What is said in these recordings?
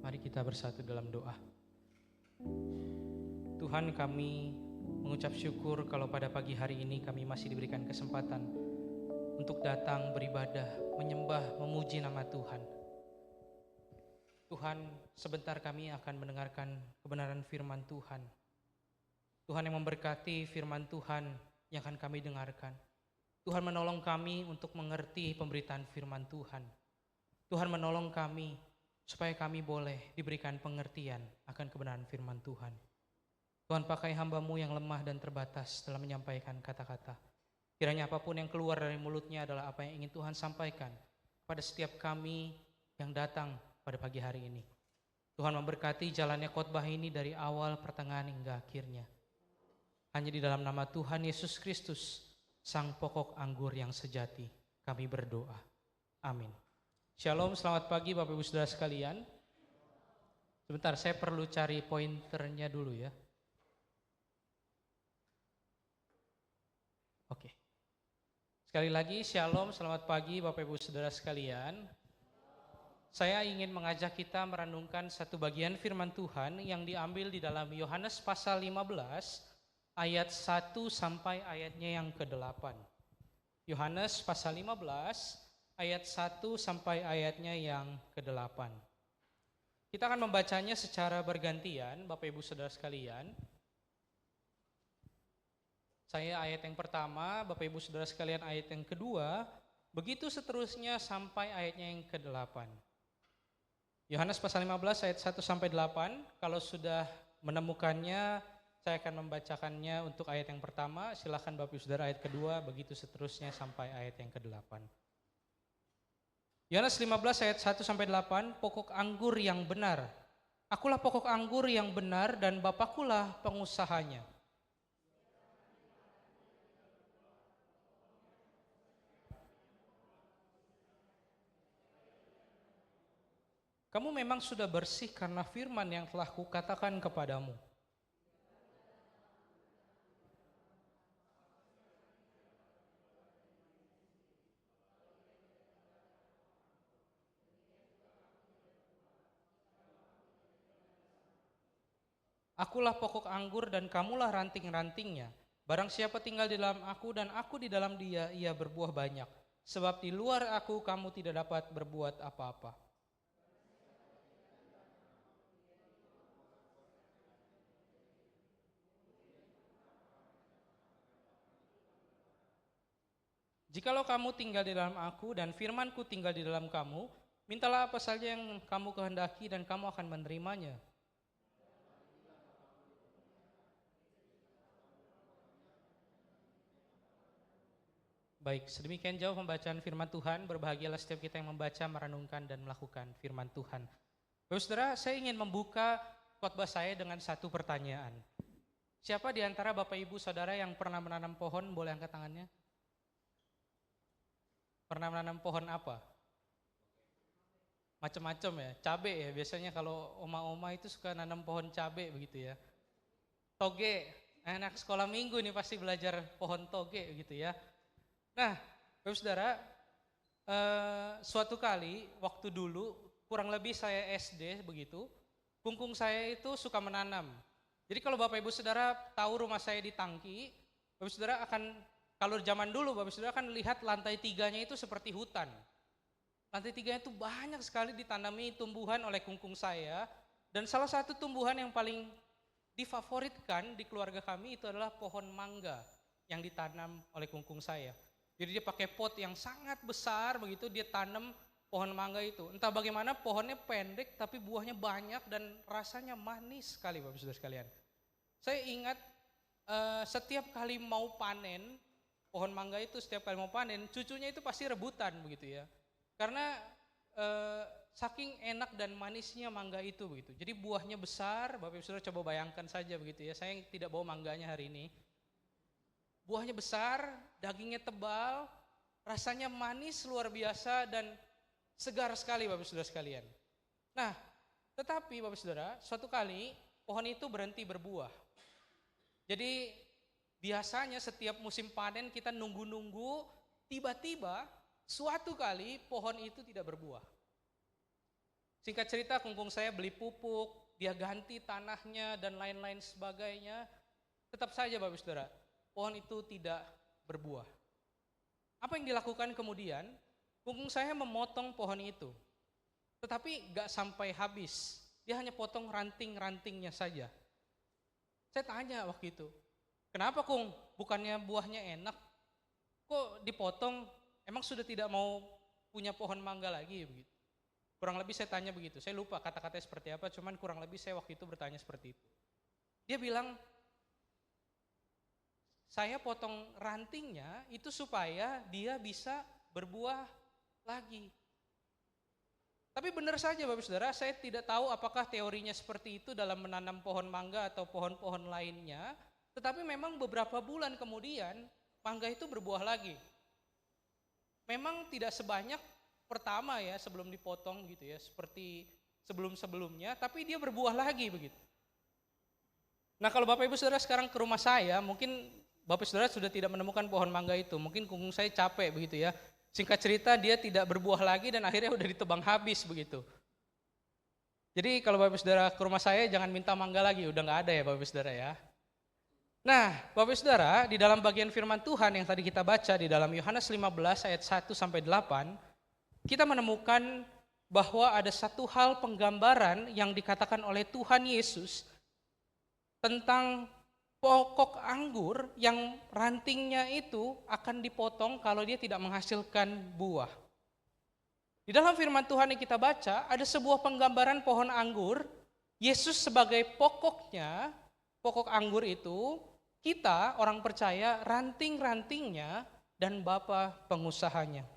Mari kita bersatu dalam doa. Tuhan, kami mengucap syukur kalau pada pagi hari ini kami masih diberikan kesempatan untuk datang beribadah, menyembah, memuji nama Tuhan. Tuhan, sebentar kami akan mendengarkan kebenaran firman Tuhan. Tuhan yang memberkati firman Tuhan yang akan kami dengarkan. Tuhan menolong kami untuk mengerti pemberitaan firman Tuhan. Tuhan menolong kami supaya kami boleh diberikan pengertian akan kebenaran firman Tuhan. Tuhan, pakai hamba-Mu yang lemah dan terbatas dalam menyampaikan kata-kata. Kiranya apapun yang keluar dari mulutnya adalah apa yang ingin Tuhan sampaikan pada setiap kami yang datang pada pagi hari ini. Tuhan memberkati jalannya khotbah ini dari awal, pertengahan hingga akhirnya. Hanya di dalam nama Tuhan Yesus Kristus, Sang Pokok Anggur yang sejati, kami berdoa. Amin. Shalom, selamat pagi Bapak Ibu Saudara sekalian. Sebentar, saya perlu cari pointernya dulu ya. Oke. Sekali lagi, shalom, selamat pagi Bapak Ibu Saudara sekalian. Saya ingin mengajak kita merenungkan satu bagian firman Tuhan yang diambil di dalam Yohanes pasal 15 ayat 1 sampai ayatnya yang ke-8. Yohanes pasal 15 ayat 1 sampai ayatnya yang ke-8. Kita akan membacanya secara bergantian, Bapak Ibu Saudara sekalian. Saya ayat yang pertama, Bapak Ibu Saudara sekalian ayat yang kedua, begitu seterusnya sampai ayatnya yang ke-8. Yohanes pasal 15 ayat 1 sampai 8, kalau sudah menemukannya, saya akan membacakannya untuk ayat yang pertama, silakan Bapak Ibu Saudara ayat kedua, begitu seterusnya sampai ayat yang ke-8. Yohanes 15 ayat 1 sampai 8, pokok anggur yang benar. Akulah pokok anggur yang benar dan Bapakkulah pengusahanya. Kamu memang sudah bersih karena firman yang telah kukatakan kepadamu. Akulah pokok anggur dan kamulah ranting-rantingnya. Barang siapa tinggal di dalam aku dan aku di dalam dia, ia berbuah banyak. Sebab di luar aku kamu tidak dapat berbuat apa-apa. Jikalau kamu tinggal di dalam aku dan firmanku tinggal di dalam kamu, mintalah apa saja yang kamu kehendaki dan kamu akan menerimanya. Baik, sedemikian jauh pembacaan firman Tuhan. Berbahagialah setiap kita yang membaca, merenungkan, dan melakukan firman Tuhan. Bapak Saudara, saya ingin membuka khotbah saya dengan satu pertanyaan. Siapa di antara Bapak Ibu Saudara yang pernah menanam pohon? Boleh angkat tangannya. Pernah menanam pohon apa? Macam-macam ya, cabe ya. Biasanya kalau oma-oma itu suka nanam pohon cabe begitu ya. Toge, anak sekolah minggu nih pasti belajar pohon toge gitu ya. Nah, Bapak Saudara, suatu kali waktu dulu kurang lebih saya SD begitu, kungkung saya itu suka menanam. Jadi kalau Bapak Ibu Saudara tahu rumah saya di Tangki, Bapak Saudara akan, kalau zaman dulu Bapak Saudara akan lihat lantai 3-nya itu seperti hutan. Lantai 3-nya itu banyak sekali ditanami tumbuhan oleh kungkung saya, dan salah satu tumbuhan yang paling difavoritkan di keluarga kami itu adalah pohon mangga yang ditanam oleh kungkung saya. Jadi dia pakai pot yang sangat besar begitu, dia tanam pohon mangga itu. Entah bagaimana pohonnya pendek tapi buahnya banyak dan rasanya manis sekali Bapak Saudara sekalian. Saya ingat setiap kali mau panen, pohon mangga itu setiap kali mau panen, cucunya itu pasti rebutan begitu ya. Karena saking enak dan manisnya mangga itu begitu. Jadi buahnya besar, Bapak Ibu Saudara coba bayangkan saja begitu ya. Saya tidak bawa mangganya hari ini. Buahnya besar, dagingnya tebal, rasanya manis luar biasa dan segar sekali Bapak Saudara sekalian. Nah, tetapi Bapak Saudara, suatu kali pohon itu berhenti berbuah. Jadi biasanya setiap musim panen kita nunggu-nunggu, tiba-tiba suatu kali pohon itu tidak berbuah. Singkat cerita, kungkung saya beli pupuk, dia ganti tanahnya dan lain-lain sebagainya. Tetap saja Bapak Saudara, pohon itu tidak berbuah. Apa yang dilakukan kemudian? Kungkung saya memotong pohon itu. Tetapi gak sampai habis, dia hanya potong ranting-rantingnya saja. Saya tanya waktu itu, kenapa Kung? Bukannya buahnya enak? Kok dipotong? Emang sudah tidak mau punya pohon mangga lagi? Begitu. Kurang lebih saya tanya begitu. Saya lupa kata-katanya seperti apa, cuman kurang lebih saya waktu itu bertanya seperti itu. Dia bilang, saya potong rantingnya itu supaya dia bisa berbuah lagi. Tapi benar saja Bapak Saudara, saya tidak tahu apakah teorinya seperti itu dalam menanam pohon mangga atau pohon-pohon lainnya. Tetapi memang beberapa bulan kemudian, mangga itu berbuah lagi. Memang tidak sebanyak pertama ya sebelum dipotong gitu ya, seperti sebelum-sebelumnya, tapi dia berbuah lagi begitu. Nah kalau Bapak Ibu Saudara sekarang ke rumah saya, mungkin Bapak Saudara sudah tidak menemukan pohon mangga itu, mungkin kungkung saya capek begitu ya. Singkat cerita dia tidak berbuah lagi dan akhirnya udah ditebang habis begitu. Jadi kalau Bapak Saudara ke rumah saya jangan minta mangga lagi, udah gak ada ya Bapak Saudara ya. Nah Bapak Saudara, di dalam bagian firman Tuhan yang tadi kita baca di dalam Yohanes 15 ayat 1 sampai 8, kita menemukan bahwa ada satu hal penggambaran yang dikatakan oleh Tuhan Yesus tentang pokok anggur yang rantingnya itu akan dipotong kalau dia tidak menghasilkan buah. Di dalam firman Tuhan yang kita baca, ada sebuah penggambaran pohon anggur, Yesus sebagai pokoknya, pokok anggur itu, kita orang percaya ranting-rantingnya dan Bapa pengusahanya.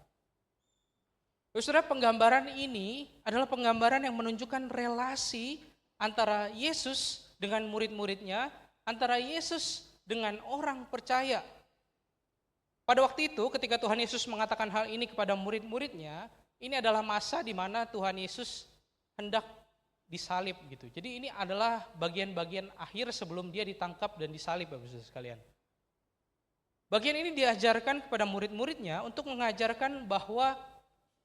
Saudara, penggambaran ini adalah penggambaran yang menunjukkan relasi antara Yesus dengan murid-muridnya, antara Yesus dengan orang percaya. Pada waktu itu ketika Tuhan Yesus mengatakan hal ini kepada murid-muridnya, ini adalah masa di mana Tuhan Yesus hendak disalib gitu. Jadi ini adalah bagian-bagian akhir sebelum dia ditangkap dan disalib Bapak-Ibu sekalian. Bagian ini diajarkan kepada murid-muridnya untuk mengajarkan bahwa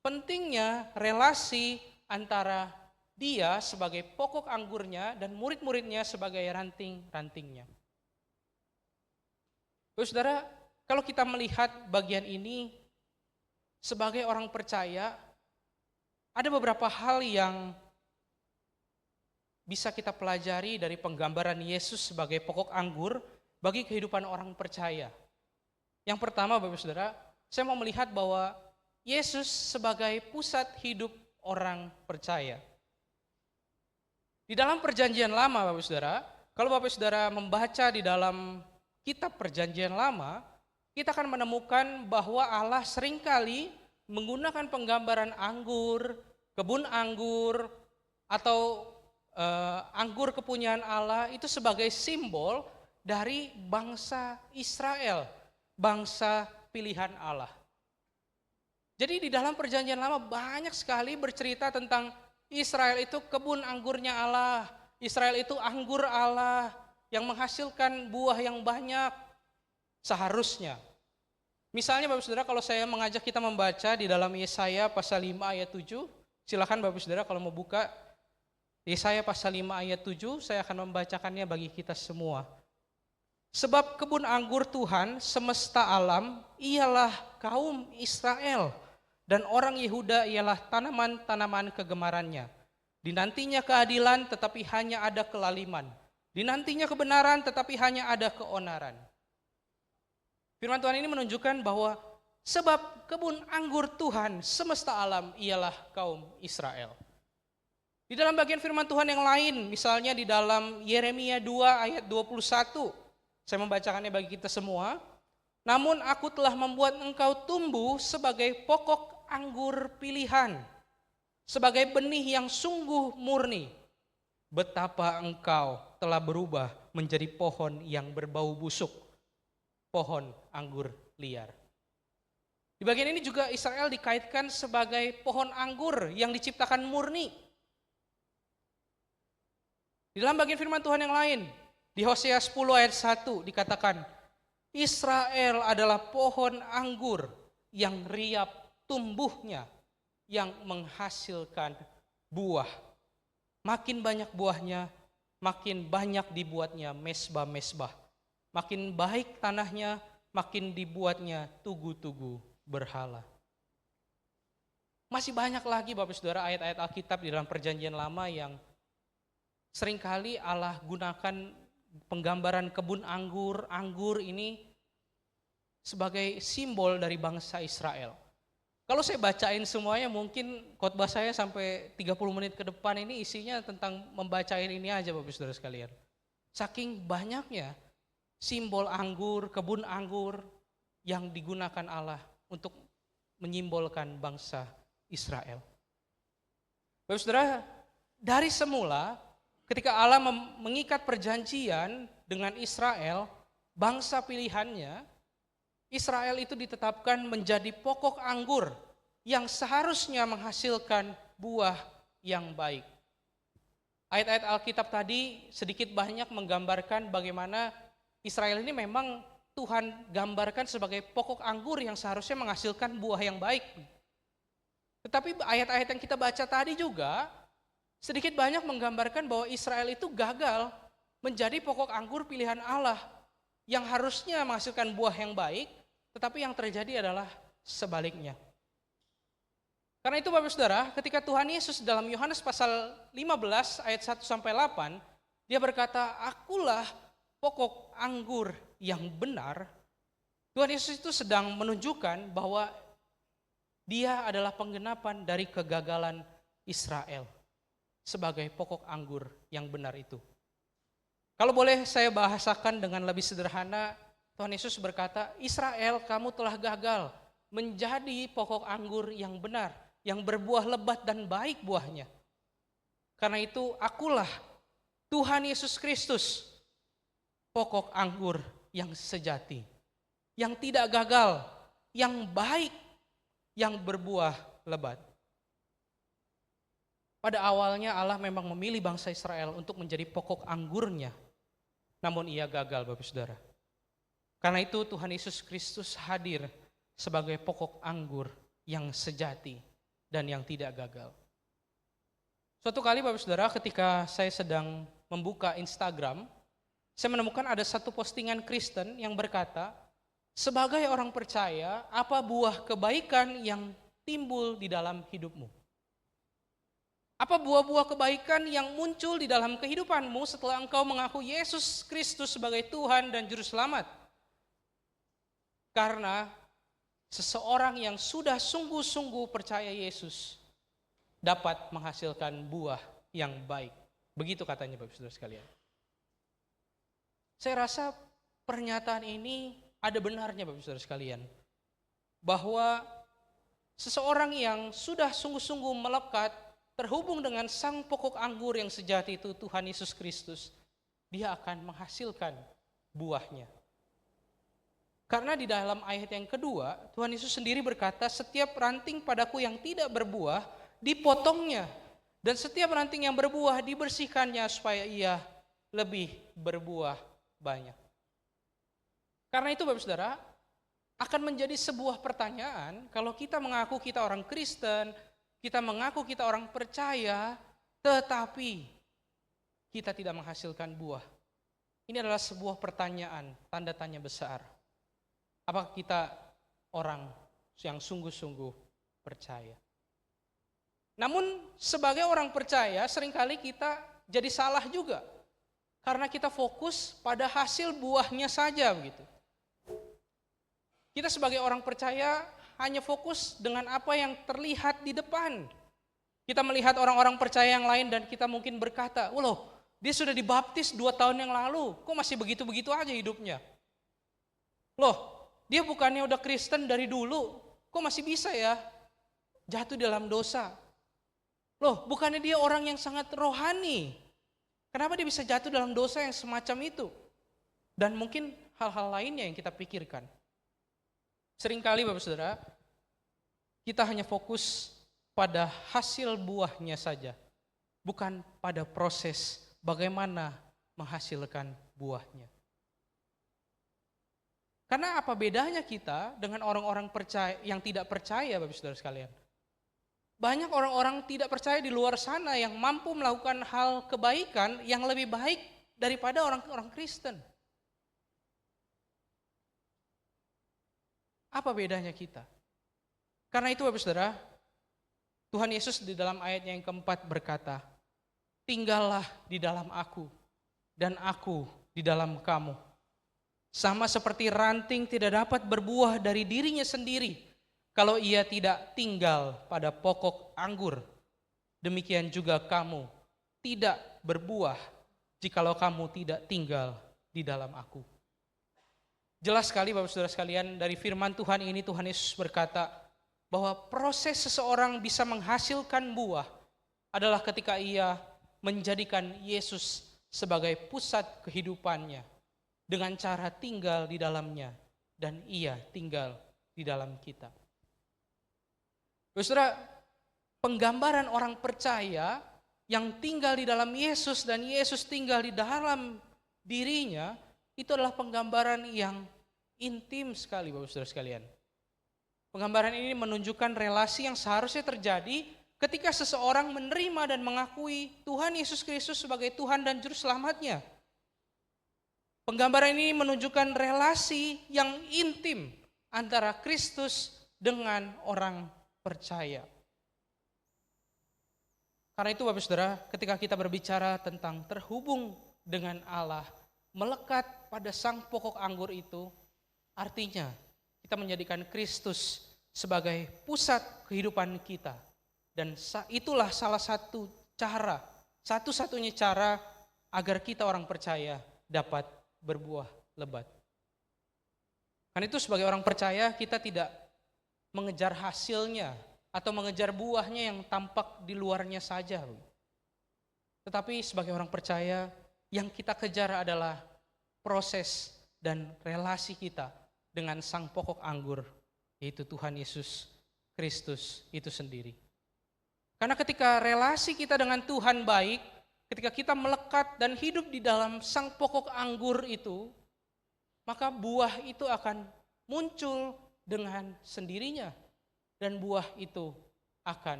pentingnya relasi antara dia sebagai pokok anggurnya dan murid-muridnya sebagai ranting-rantingnya. Saudara, kalau kita melihat bagian ini sebagai orang percaya, ada beberapa hal yang bisa kita pelajari dari penggambaran Yesus sebagai pokok anggur bagi kehidupan orang percaya. Yang pertama Bapak Saudara, saya mau melihat bahwa Yesus sebagai pusat hidup orang percaya. Di dalam perjanjian lama Bapak Saudara, kalau Bapak Saudara membaca di dalam kitab perjanjian lama, kita akan menemukan bahwa Allah seringkali menggunakan penggambaran anggur, kebun anggur, atau anggur kepunyaan Allah itu sebagai simbol dari bangsa Israel, bangsa pilihan Allah. Jadi di dalam perjanjian lama banyak sekali bercerita tentang Israel itu kebun anggurnya Allah, Israel itu anggur Allah yang menghasilkan buah yang banyak seharusnya. Misalnya Bapak Saudara, kalau saya mengajak kita membaca di dalam Yesaya pasal 5 ayat 7, silakan Bapak Saudara kalau mau buka Yesaya pasal 5 ayat 7, saya akan membacakannya bagi kita semua. Sebab kebun anggur Tuhan semesta alam ialah kaum Israel, dan orang Yehuda ialah tanaman-tanaman kegemarannya. Dinantinya keadilan tetapi hanya ada kelaliman. Dinantinya kebenaran tetapi hanya ada keonaran. Firman Tuhan ini menunjukkan bahwa sebab kebun anggur Tuhan semesta alam ialah kaum Israel. Di dalam bagian firman Tuhan yang lain, misalnya di dalam Yeremia 2 ayat 21, saya membacakannya bagi kita semua. Namun aku telah membuat engkau tumbuh sebagai pokok anggur pilihan, sebagai benih yang sungguh murni. Betapa engkau telah berubah menjadi pohon yang berbau busuk, pohon anggur liar. Di bagian ini juga Israel dikaitkan sebagai pohon anggur yang diciptakan murni. Di dalam bagian firman Tuhan yang lain, di Hosea 10 ayat 1 dikatakan, Israel adalah pohon anggur yang riap tumbuhnya, yang menghasilkan buah. Makin banyak buahnya, makin banyak dibuatnya mesbah-mesbah. Makin baik tanahnya, makin dibuatnya tugu-tugu berhala. Masih banyak lagi Bapak Saudara ayat-ayat Alkitab di dalam Perjanjian Lama yang seringkali Allah gunakan penggambaran kebun anggur. Anggur ini sebagai simbol dari bangsa Israel. Kalau saya bacain semuanya mungkin khotbah saya sampai 30 menit ke depan ini isinya tentang membacain ini aja Bapak Saudara sekalian. Saking banyaknya simbol anggur, kebun anggur yang digunakan Allah untuk menyimbolkan bangsa Israel. Bapak Saudara, dari semula ketika Allah mengikat perjanjian dengan Israel, bangsa pilihannya, Israel itu ditetapkan menjadi pokok anggur yang seharusnya menghasilkan buah yang baik. Ayat-ayat Alkitab tadi sedikit banyak menggambarkan bagaimana Israel ini memang Tuhan gambarkan sebagai pokok anggur yang seharusnya menghasilkan buah yang baik. Tetapi ayat-ayat yang kita baca tadi juga sedikit banyak menggambarkan bahwa Israel itu gagal menjadi pokok anggur pilihan Allah yang harusnya menghasilkan buah yang baik, tetapi yang terjadi adalah sebaliknya. Karena itu Bapak Saudara, ketika Tuhan Yesus dalam Yohanes pasal 15 ayat 1 sampai 8, dia berkata, "Akulah pokok anggur yang benar." Tuhan Yesus itu sedang menunjukkan bahwa dia adalah penggenapan dari kegagalan Israel sebagai pokok anggur yang benar itu. Kalau boleh saya bahasakan dengan lebih sederhana, Tuhan Yesus berkata, Israel, kamu telah gagal menjadi pokok anggur yang benar, yang berbuah lebat dan baik buahnya. Karena itu akulah Tuhan Yesus Kristus, pokok anggur yang sejati, yang tidak gagal, yang baik, yang berbuah lebat. Pada awalnya Allah memang memilih bangsa Israel untuk menjadi pokok anggurnya, namun ia gagal Bapak Saudara. Karena itu Tuhan Yesus Kristus hadir sebagai pokok anggur yang sejati dan yang tidak gagal. Suatu kali Bapak Saudara ketika saya sedang membuka Instagram, saya menemukan ada satu postingan Kristen yang berkata, sebagai orang percaya, apa buah kebaikan yang timbul di dalam hidupmu? Apa buah-buah kebaikan yang muncul di dalam kehidupanmu setelah engkau mengaku Yesus Kristus sebagai Tuhan dan Juru Selamat? Karena seseorang yang sudah sungguh-sungguh percaya Yesus dapat menghasilkan buah yang baik. Begitu katanya Bapak Saudara sekalian. Saya rasa pernyataan ini ada benarnya Bapak Saudara sekalian. Bahwa seseorang yang sudah sungguh-sungguh melekat terhubung dengan sang pokok anggur yang sejati itu Tuhan Yesus Kristus, dia akan menghasilkan buahnya. Karena di dalam ayat yang kedua, Tuhan Yesus sendiri berkata, setiap ranting padaku yang tidak berbuah, dipotongnya. Dan setiap ranting yang berbuah, dibersihkannya supaya ia lebih berbuah banyak. Karena itu Bapak Saudara, akan menjadi sebuah pertanyaan, kalau kita mengaku kita orang Kristen, kita mengaku kita orang percaya, tetapi kita tidak menghasilkan buah. Ini adalah sebuah pertanyaan, tanda tanya besar. Apakah kita orang yang sungguh-sungguh percaya? Namun sebagai orang percaya seringkali kita jadi salah juga. Karena kita fokus pada hasil buahnya saja begitu. Kita sebagai orang percaya hanya fokus dengan apa yang terlihat di depan. Kita melihat orang-orang percaya yang lain dan kita mungkin berkata, loh dia sudah dibaptis 2 tahun yang lalu, kok masih begitu-begitu aja hidupnya? Loh, dia bukannya udah Kristen dari dulu, kok masih bisa ya jatuh dalam dosa? Loh, bukannya dia orang yang sangat rohani, kenapa dia bisa jatuh dalam dosa yang semacam itu? Dan mungkin hal-hal lainnya yang kita pikirkan. Seringkali Bapak Saudara, kita hanya fokus pada hasil buahnya saja, bukan pada proses bagaimana menghasilkan buahnya. Karena apa bedanya kita dengan orang-orang percaya yang tidak percaya Bapak Saudara sekalian? Banyak orang-orang tidak percaya di luar sana yang mampu melakukan hal kebaikan yang lebih baik daripada orang-orang Kristen. Apa bedanya kita? Karena itu Bapak Saudara, Tuhan Yesus di dalam ayatnya yang keempat berkata, tinggallah di dalam aku dan aku di dalam kamu. Sama seperti ranting tidak dapat berbuah dari dirinya sendiri kalau ia tidak tinggal pada pokok anggur. Demikian juga kamu tidak berbuah jikalau kamu tidak tinggal di dalam aku. Jelas sekali Bapak Saudara sekalian, dari firman Tuhan ini Tuhan Yesus berkata bahwa proses seseorang bisa menghasilkan buah adalah ketika ia menjadikan Yesus sebagai pusat kehidupannya dengan cara tinggal di dalamnya dan ia tinggal di dalam kita. Bapak Saudara, penggambaran orang percaya yang tinggal di dalam Yesus dan Yesus tinggal di dalam dirinya itu adalah penggambaran yang intim sekali Bapak Saudara sekalian. Penggambaran ini menunjukkan relasi yang seharusnya terjadi ketika seseorang menerima dan mengakui Tuhan Yesus Kristus sebagai Tuhan dan Juru Selamatnya. Penggambaran ini menunjukkan relasi yang intim antara Kristus dengan orang percaya. Karena itu Bapak Saudara, ketika kita berbicara tentang terhubung dengan Allah, melekat pada sang pokok anggur itu, artinya kita menjadikan Kristus sebagai pusat kehidupan kita. Dan itulah salah satu cara, satu-satunya cara agar kita orang percaya dapat berbuah lebat. Karena itu sebagai orang percaya kita tidak mengejar hasilnya atau mengejar buahnya yang tampak di luarnya saja. Tetapi sebagai orang percaya yang kita kejar adalah proses dan relasi kita dengan sang pokok anggur, yaitu Tuhan Yesus Kristus itu sendiri. Karena ketika relasi kita dengan Tuhan baik, ketika kita melekat dan hidup di dalam sang pokok anggur itu, maka buah itu akan muncul dengan sendirinya. Dan buah itu akan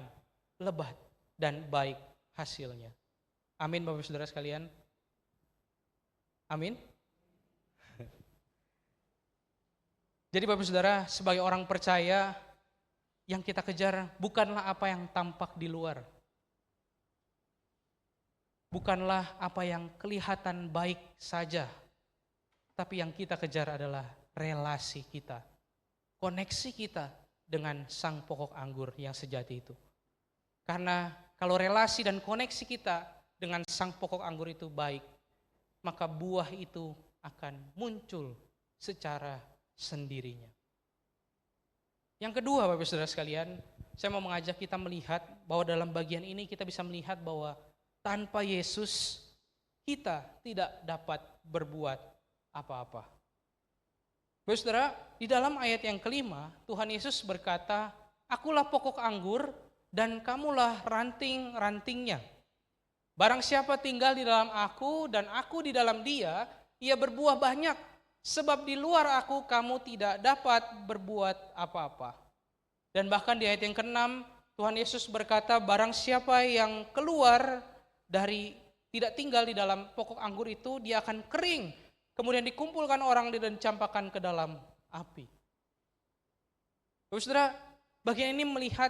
lebat dan baik hasilnya. Amin Bapak Saudara sekalian. Amin. Jadi Bapak Saudara, sebagai orang percaya, yang kita kejar bukanlah apa yang tampak di luar. Bukanlah apa yang kelihatan baik saja. Tapi yang kita kejar adalah relasi kita. Koneksi kita dengan sang pokok anggur yang sejati itu. Karena kalau relasi dan koneksi kita dengan sang pokok anggur itu baik, maka buah itu akan muncul secara sendirinya. Yang kedua Bapak Saudara sekalian, saya mau mengajak kita melihat bahwa dalam bagian ini kita bisa melihat bahwa tanpa Yesus kita tidak dapat berbuat apa-apa. Bapak Saudara, di dalam ayat yang kelima Tuhan Yesus berkata, akulah pokok anggur dan kamulah ranting-rantingnya. Barang siapa tinggal di dalam aku dan aku di dalam dia, ia berbuah banyak. Sebab di luar aku kamu tidak dapat berbuat apa-apa. Dan bahkan di ayat yang ke-6 Tuhan Yesus berkata, barang siapa yang keluar dari tidak tinggal di dalam pokok anggur itu, dia akan kering. Kemudian dikumpulkan orang dan dicampakkan ke dalam api. Bapak Saudara, bagian ini melihat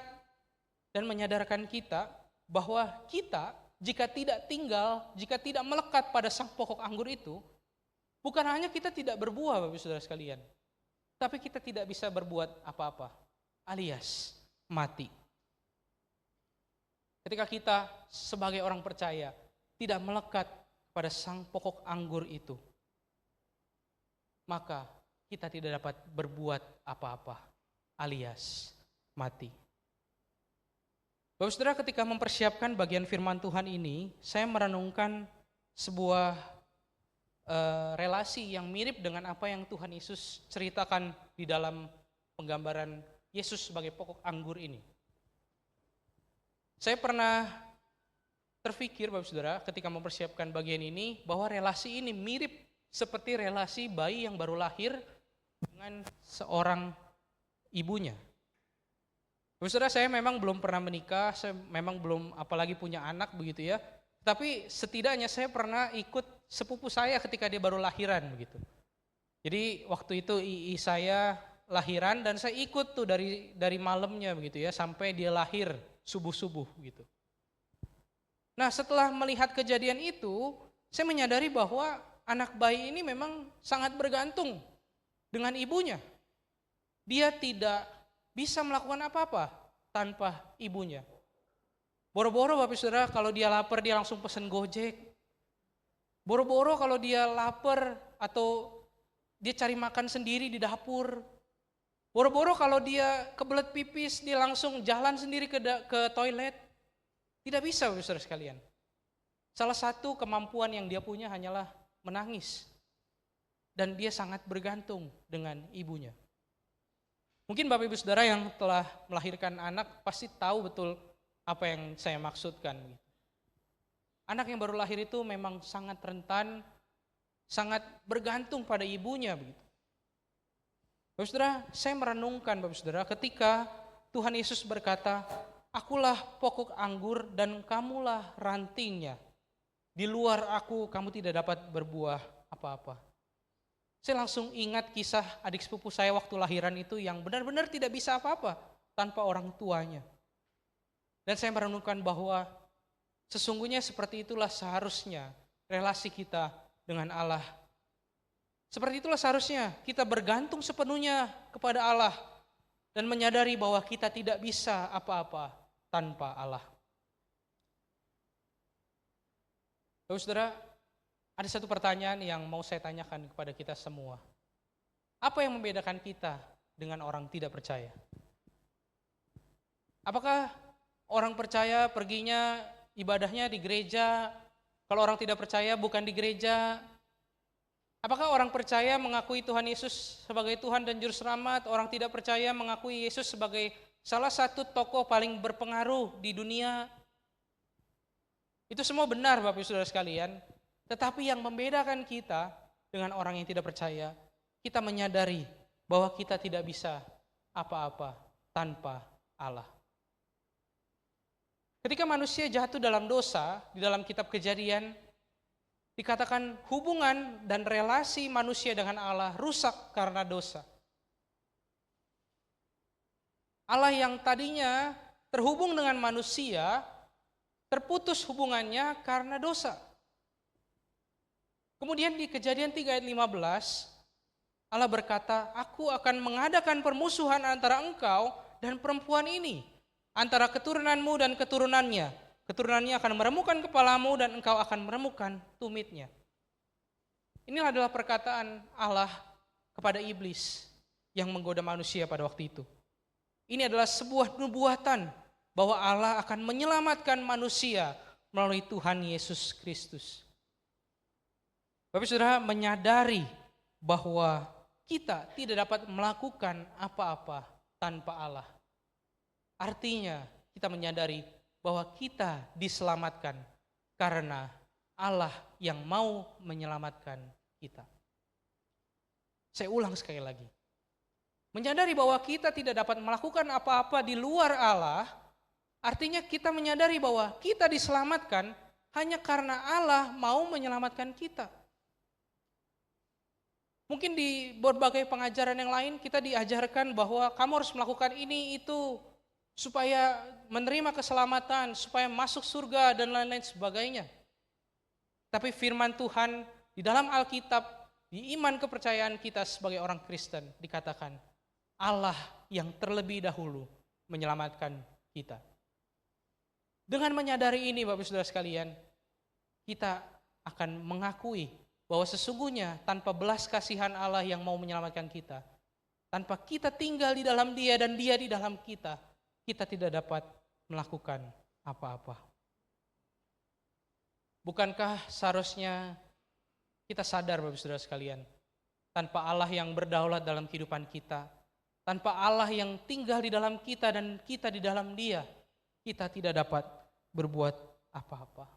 dan menyadarkan kita bahwa kita jika tidak tinggal, jika tidak melekat pada sang pokok anggur itu, bukan hanya kita tidak berbuah Bapak Saudara sekalian, tapi kita tidak bisa berbuat apa-apa, alias mati. Ketika kita sebagai orang percaya tidak melekat pada sang pokok anggur itu, maka kita tidak dapat berbuat apa-apa, alias mati. Bapak Saudara, ketika mempersiapkan bagian firman Tuhan ini, saya merenungkan sebuah relasi yang mirip dengan apa yang Tuhan Yesus ceritakan di dalam penggambaran Yesus sebagai pokok anggur ini. Saya pernah terfikir Bapak Saudara ketika mempersiapkan bagian ini bahwa relasi ini mirip seperti relasi bayi yang baru lahir dengan seorang ibunya. Bapak Bapak Saudara, saya memang belum pernah menikah, saya memang belum apalagi punya anak begitu ya. Tapi setidaknya saya pernah ikut sepupu saya ketika dia baru lahiran begitu. Jadi waktu itu ii saya lahiran dan saya ikut tuh dari malamnya begitu ya sampai dia lahir subuh-subuh gitu. Nah, setelah melihat kejadian itu, saya menyadari bahwa anak bayi ini memang sangat bergantung dengan ibunya. Dia tidak bisa melakukan apa-apa tanpa ibunya. Boro-boro Bapak Saudara kalau dia lapar dia langsung pesen Gojek. Boro-boro kalau dia lapar atau dia cari makan sendiri di dapur. Boro-boro kalau dia kebelet pipis dia langsung jalan sendiri ke toilet. Tidak bisa Bapak Saudara sekalian. Salah satu kemampuan yang dia punya hanyalah menangis. Dan dia sangat bergantung dengan ibunya. Mungkin Bapak Ibu Saudara yang telah melahirkan anak pasti tahu betul apa yang saya maksudkan. Anak yang baru lahir itu memang sangat rentan, sangat bergantung pada ibunya. Begitu. Bapak Saudara, saya merenungkan Bapak Saudara ketika Tuhan Yesus berkata, "Akulah pokok anggur dan kamulah rantingnya. Di luar aku kamu tidak dapat berbuah apa-apa." Saya langsung ingat kisah adik sepupu saya waktu lahiran itu yang benar-benar tidak bisa apa-apa tanpa orang tuanya. Dan saya merenungkan bahwa sesungguhnya seperti itulah seharusnya relasi kita dengan Allah. Seperti itulah seharusnya kita bergantung sepenuhnya kepada Allah dan menyadari bahwa kita tidak bisa apa-apa tanpa Allah. Bapak Saudara, ada satu pertanyaan yang mau saya tanyakan kepada kita semua. Apa yang membedakan kita dengan orang tidak percaya? Apakah orang percaya perginya ibadahnya di gereja, kalau orang tidak percaya bukan di gereja? Apakah orang percaya mengakui Tuhan Yesus sebagai Tuhan dan Juru Selamat, orang tidak percaya mengakui Yesus sebagai salah satu tokoh paling berpengaruh di dunia? Itu semua benar Bapak Ibu Saudara sekalian. Tetapi yang membedakan kita dengan orang yang tidak percaya, kita menyadari bahwa kita tidak bisa apa-apa tanpa Allah. Ketika manusia jatuh dalam dosa, di dalam kitab Kejadian, dikatakan hubungan dan relasi manusia dengan Allah rusak karena dosa. Allah yang tadinya terhubung dengan manusia, terputus hubungannya karena dosa. Kemudian di Kejadian 3 ayat 15, Allah berkata, "Aku akan mengadakan permusuhan antara engkau dan perempuan ini, antara keturunanmu dan keturunannya. Keturunannya akan meremukkan kepalamu dan engkau akan meremukkan tumitnya." Inilah adalah perkataan Allah kepada iblis yang menggoda manusia pada waktu itu. Ini adalah sebuah nubuatan bahwa Allah akan menyelamatkan manusia melalui Tuhan Yesus Kristus. Bapak Saudara menyadari bahwa kita tidak dapat melakukan apa-apa tanpa Allah. Artinya kita menyadari bahwa kita diselamatkan karena Allah yang mau menyelamatkan kita. Saya ulang sekali lagi. Menyadari bahwa kita tidak dapat melakukan apa-apa di luar Allah, artinya kita menyadari bahwa kita diselamatkan hanya karena Allah mau menyelamatkan kita. Mungkin di berbagai pengajaran yang lain kita diajarkan bahwa kamu harus melakukan ini itu supaya menerima keselamatan, supaya masuk surga dan lain-lain sebagainya. Tapi firman Tuhan di dalam Alkitab, di iman kepercayaan kita sebagai orang Kristen dikatakan Allah yang terlebih dahulu menyelamatkan kita. Dengan menyadari ini Bapak Saudara sekalian, kita akan mengakui bahwa sesungguhnya tanpa belas kasihan Allah yang mau menyelamatkan kita, tanpa kita tinggal di dalam Dia dan Dia di dalam kita, kita tidak dapat melakukan apa-apa. Bukankah seharusnya kita sadar Bapak Saudara sekalian, tanpa Allah yang berdaulat dalam kehidupan kita, tanpa Allah yang tinggal di dalam kita dan kita di dalam Dia, kita tidak dapat berbuat apa-apa.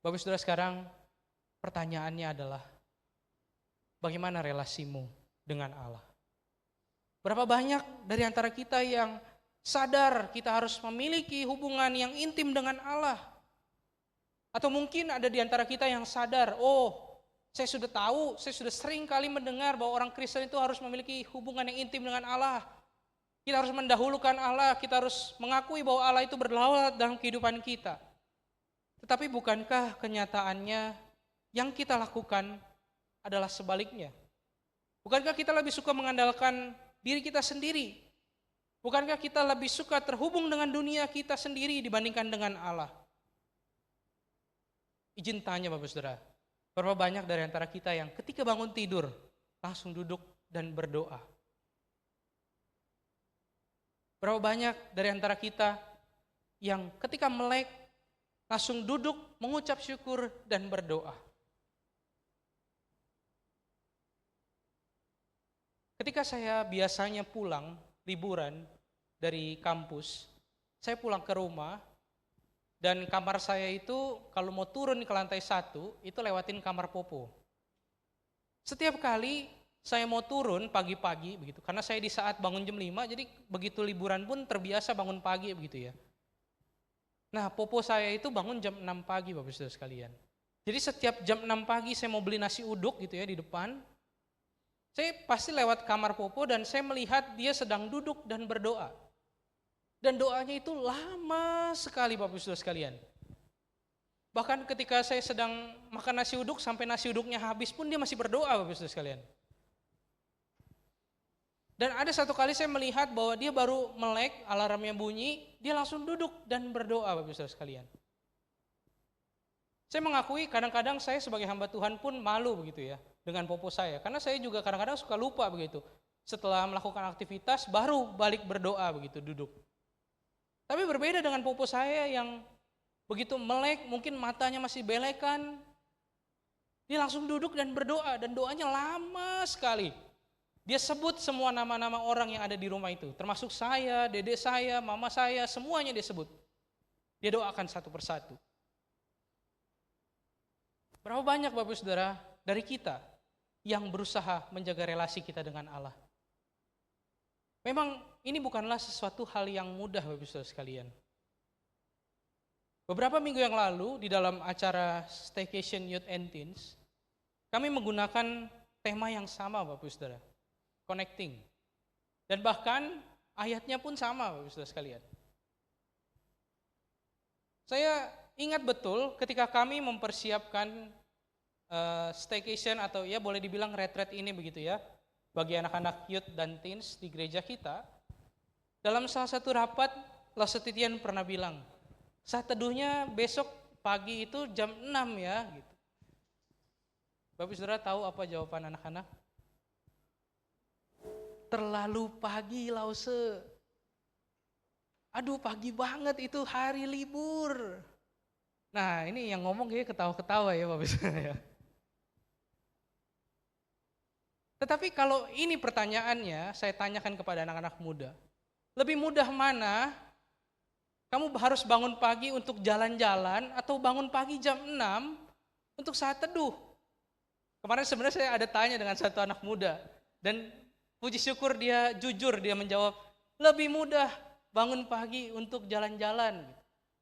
Bapak Saudara sekarang pertanyaannya adalah bagaimana relasimu dengan Allah? Berapa banyak dari antara kita yang sadar kita harus memiliki hubungan yang intim dengan Allah? Atau mungkin ada di antara kita yang sadar, oh saya sudah tahu, saya sudah sering kali mendengar bahwa orang Kristen itu harus memiliki hubungan yang intim dengan Allah. Kita harus mendahulukan Allah, kita harus mengakui bahwa Allah itu berlaulat dalam kehidupan kita. Tetapi bukankah kenyataannya yang kita lakukan adalah sebaliknya? Bukankah kita lebih suka mengandalkan diri kita sendiri? Bukankah kita lebih suka terhubung dengan dunia kita sendiri dibandingkan dengan Allah? Izin tanya Bapak Saudara, berapa banyak dari antara kita yang ketika bangun tidur langsung duduk dan berdoa? Berapa banyak dari antara kita yang ketika melek langsung duduk mengucap syukur dan berdoa? Ketika saya biasanya pulang liburan dari kampus, saya pulang ke rumah dan kamar saya itu kalau mau turun ke lantai 1 itu lewatin kamar popo. Setiap kali saya mau turun pagi-pagi begitu, karena saya di saat bangun jam 5, jadi begitu liburan pun terbiasa bangun pagi begitu ya. Nah, popo saya itu bangun jam 6 pagi Bapak Saudara sekalian. Jadi setiap jam 6 pagi saya mau beli nasi uduk gitu ya di depan, saya pasti lewat kamar popo dan saya melihat dia sedang duduk dan berdoa. Dan doanya itu lama sekali Bapak Saudara sekalian. Bahkan ketika saya sedang makan nasi uduk sampai nasi uduknya habis pun dia masih berdoa Bapak Saudara sekalian. Dan ada satu kali saya melihat bahwa dia baru melek, alarmnya bunyi, dia langsung duduk dan berdoa Bapak Saudara sekalian. Saya mengakui kadang-kadang saya sebagai hamba Tuhan pun malu begitu ya dengan popo saya. Karena saya juga kadang-kadang suka lupa begitu. Setelah melakukan aktivitas baru balik berdoa begitu duduk. Tapi berbeda dengan popo saya yang begitu melek mungkin matanya masih belekan. Dia langsung duduk dan berdoa dan doanya lama sekali. Dia sebut semua nama-nama orang yang ada di rumah itu. Termasuk saya, dedek saya, mama saya, semuanya dia sebut. Dia doakan satu persatu. Berapa banyak Bapak Saudara dari kita yang berusaha menjaga relasi kita dengan Allah? Memang ini bukanlah sesuatu hal yang mudah Bapak Saudara sekalian. Beberapa minggu yang lalu di dalam acara Staycation Youth and Teens, kami menggunakan tema yang sama Bapak Saudara, connecting. Dan bahkan ayatnya pun sama Bapak Saudara sekalian. Saya ingat betul ketika kami mempersiapkan staycation atau ya boleh dibilang retreat ini begitu ya, bagi anak-anak youth dan teens di gereja kita. Dalam salah satu rapat, Los Titian pernah bilang, saat teduhnya besok pagi itu jam 6 ya. Gitu. Bapak Saudara tahu apa jawaban anak-anak? Terlalu pagi Lause. Aduh pagi banget itu hari libur. Nah ini yang ngomong kayak ketawa-ketawa ya Bapak Saudara ya. Tetapi kalau ini pertanyaannya, saya tanyakan kepada anak-anak muda. Lebih mudah mana kamu harus bangun pagi untuk jalan-jalan atau bangun pagi jam 6 untuk saat teduh? Kemarin sebenarnya saya ada tanya dengan satu anak muda. Dan puji syukur dia jujur, dia menjawab, lebih mudah bangun pagi untuk jalan-jalan.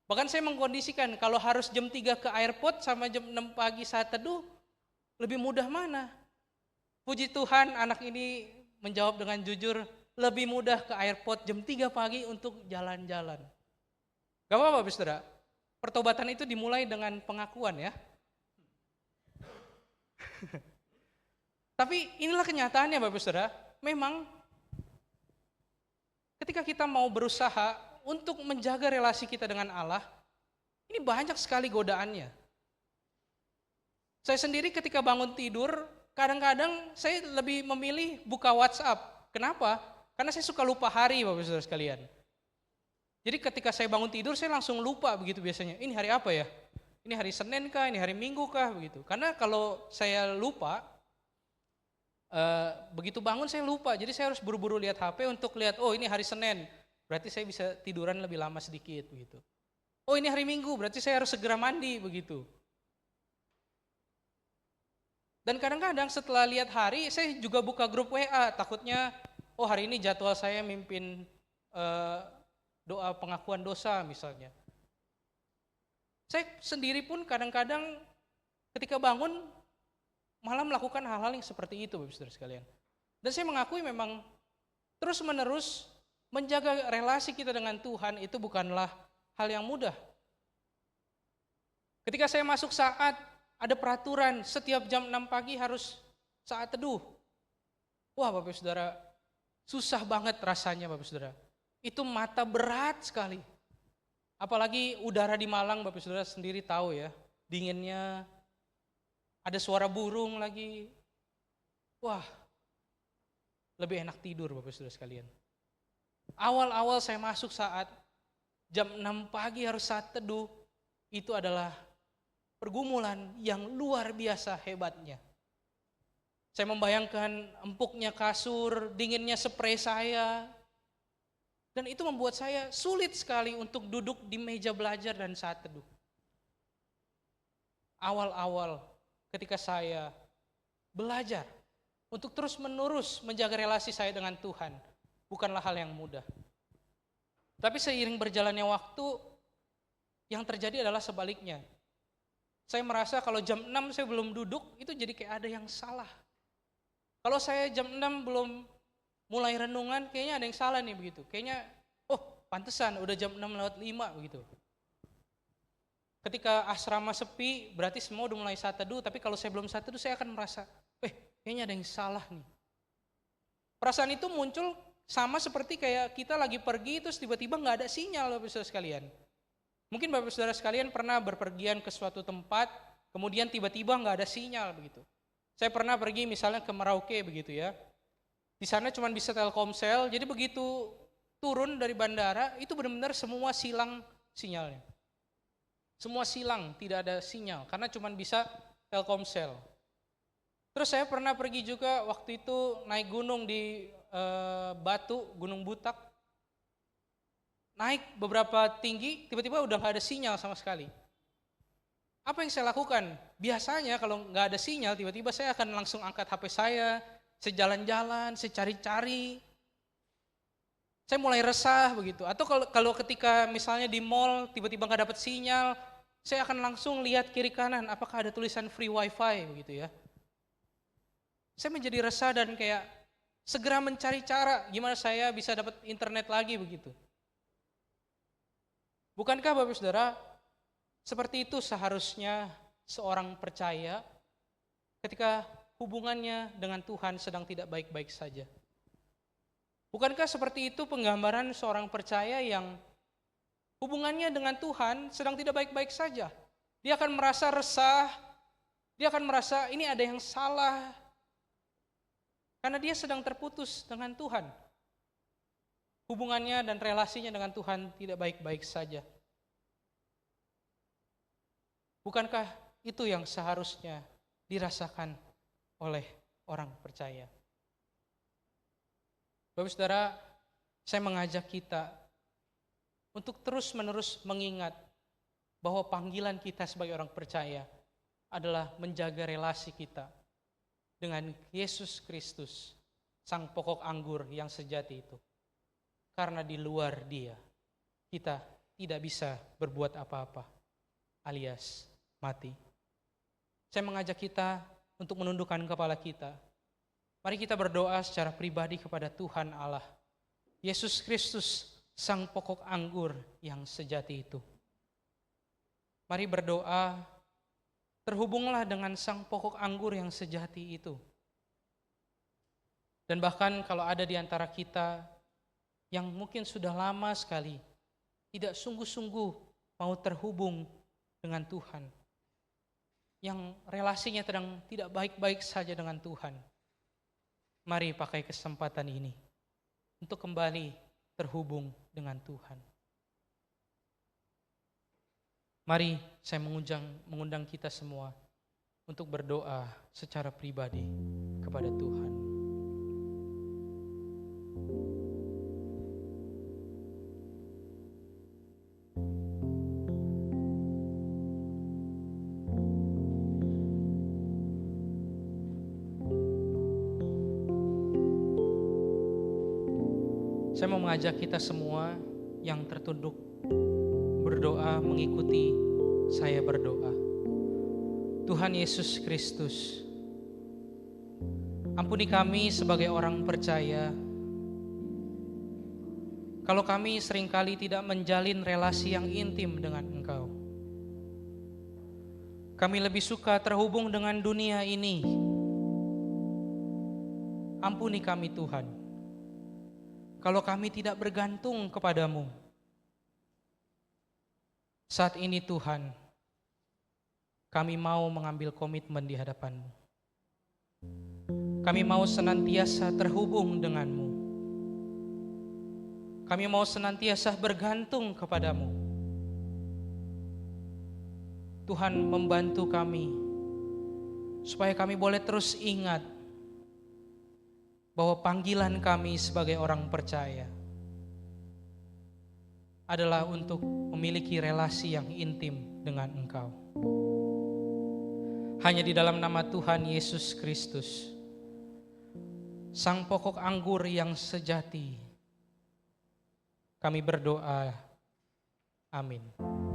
Bahkan saya mengkondisikan kalau harus jam 3 ke airport sama jam 6 pagi saat teduh, lebih mudah mana? Puji Tuhan anak ini menjawab dengan jujur, lebih mudah ke airport jam 3 pagi untuk jalan-jalan. Gak apa-apa Bapak Saudara, pertobatan itu dimulai dengan pengakuan ya. Tapi inilah kenyataannya Bapak Saudara, memang ketika kita mau berusaha untuk menjaga relasi kita dengan Allah, ini banyak sekali godaannya. Saya sendiri ketika bangun tidur, kadang-kadang saya lebih memilih buka WhatsApp. Kenapa? Karena saya suka lupa hari Bapak Saudara sekalian. Jadi ketika saya bangun tidur saya langsung lupa begitu biasanya. Ini hari apa ya? Ini hari Senin kah? Ini hari Minggu kah? Begitu. Karena kalau saya lupa, begitu bangun saya lupa. Jadi saya harus buru-buru lihat HP untuk lihat, oh ini hari Senin. Berarti saya bisa tiduran lebih lama sedikit begitu. Oh ini hari Minggu, berarti saya harus segera mandi begitu. Dan kadang-kadang setelah lihat hari, saya juga buka grup WA, takutnya oh hari ini jadwal saya mimpin doa pengakuan dosa misalnya. Saya sendiri pun kadang-kadang ketika bangun malah melakukan hal-hal yang seperti itu, Bapak Saudara sekalian. Dan saya mengakui memang terus-menerus menjaga relasi kita dengan Tuhan itu bukanlah hal yang mudah. Ketika saya masuk saat ada peraturan setiap jam 6 pagi harus saat teduh. Wah Bapak Saudara, susah banget rasanya Bapak Saudara. Itu mata berat sekali. Apalagi udara di Malang Bapak Saudara sendiri tahu ya, dinginnya, ada suara burung lagi. Wah, lebih enak tidur Bapak Saudara sekalian. Awal-awal saya masuk saat jam 6 pagi harus saat teduh, itu adalah pergumulan yang luar biasa hebatnya. Saya membayangkan empuknya kasur, dinginnya spray saya, dan itu membuat saya sulit sekali untuk duduk di meja belajar dan saat teduh. Awal-awal ketika saya belajar untuk terus-menerus menjaga relasi saya dengan Tuhan, bukanlah hal yang mudah. Tapi seiring berjalannya waktu, yang terjadi adalah sebaliknya. Saya merasa kalau jam 6 saya belum duduk, itu jadi kayak ada yang salah. Kalau saya jam 6 belum mulai renungan, kayaknya ada yang salah nih begitu. Kayaknya, oh pantesan udah jam 6:05 begitu. Ketika asrama sepi, berarti semua udah mulai saat teduh, tapi kalau saya belum saat teduh, saya akan merasa, kayaknya ada yang salah nih. Perasaan itu muncul sama seperti kayak kita lagi pergi, terus tiba-tiba gak ada sinyal Bapak Saudara sekalian. Mungkin Bapak Saudara sekalian pernah berpergian ke suatu tempat, kemudian tiba-tiba gak ada sinyal begitu. Saya pernah pergi misalnya ke Merauke begitu ya. Di sana cuma bisa Telkomsel, jadi begitu turun dari bandara, itu benar-benar semua silang sinyalnya. Semua silang, tidak ada sinyal, karena cuma bisa Telkomsel. Terus saya pernah pergi juga waktu itu naik gunung di Batu, Gunung Butak. Naik beberapa tinggi, tiba-tiba udah gak ada sinyal sama sekali. Apa yang saya lakukan? Biasanya kalau gak ada sinyal, tiba-tiba saya akan langsung angkat HP saya, saya jalan-jalan, saya cari-cari. Saya mulai resah begitu. Atau kalau ketika misalnya di mall tiba-tiba gak dapat sinyal, saya akan langsung lihat kiri kanan, apakah ada tulisan free wifi begitu ya. Saya menjadi resah dan kayak segera mencari cara gimana saya bisa dapat internet lagi begitu. Bukankah Bapak Saudara, seperti itu seharusnya seorang percaya ketika hubungannya dengan Tuhan sedang tidak baik-baik saja. Bukankah seperti itu penggambaran seorang percaya yang hubungannya dengan Tuhan sedang tidak baik-baik saja. Dia akan merasa resah, dia akan merasa ini ada yang salah, karena dia sedang terputus dengan Tuhan. Hubungannya dan relasinya dengan Tuhan tidak baik-baik saja. Bukankah itu yang seharusnya dirasakan oleh orang percaya? Bapak Saudara, saya mengajak kita untuk terus-menerus mengingat bahwa panggilan kita sebagai orang percaya adalah menjaga relasi kita dengan Yesus Kristus, Sang Pokok Anggur yang sejati itu. Karena di luar Dia, kita tidak bisa berbuat apa-apa, alias mati. Saya mengajak kita untuk menundukkan kepala kita. Mari kita berdoa secara pribadi kepada Tuhan Allah, Yesus Kristus, Sang Pokok Anggur yang sejati itu. Mari berdoa, terhubunglah dengan Sang Pokok Anggur yang sejati itu. Dan bahkan kalau ada di antara kita yang mungkin sudah lama sekali tidak sungguh-sungguh mau terhubung dengan Tuhan, yang relasinya sedang tidak baik-baik saja dengan Tuhan, mari pakai kesempatan ini untuk kembali terhubung dengan Tuhan. Mari saya mengundang kita semua untuk berdoa secara pribadi kepada Tuhan. Saya mau mengajak kita semua yang tertunduk berdoa mengikuti saya berdoa. Tuhan Yesus Kristus, ampuni kami sebagai orang percaya kalau kami seringkali tidak menjalin relasi yang intim dengan Engkau. Kami lebih suka terhubung dengan dunia ini. Ampuni kami Tuhan, kalau kami tidak bergantung kepadamu. Saat ini Tuhan, kami mau mengambil komitmen di hadapan-Mu. Kami mau senantiasa terhubung dengan-Mu. Kami mau senantiasa bergantung kepadamu. Tuhan, membantu kami supaya kami boleh terus ingat bahwa panggilan kami sebagai orang percaya adalah untuk memiliki relasi yang intim dengan Engkau. Hanya di dalam nama Tuhan Yesus Kristus, Sang pokok anggur yang sejati, kami berdoa. Amin.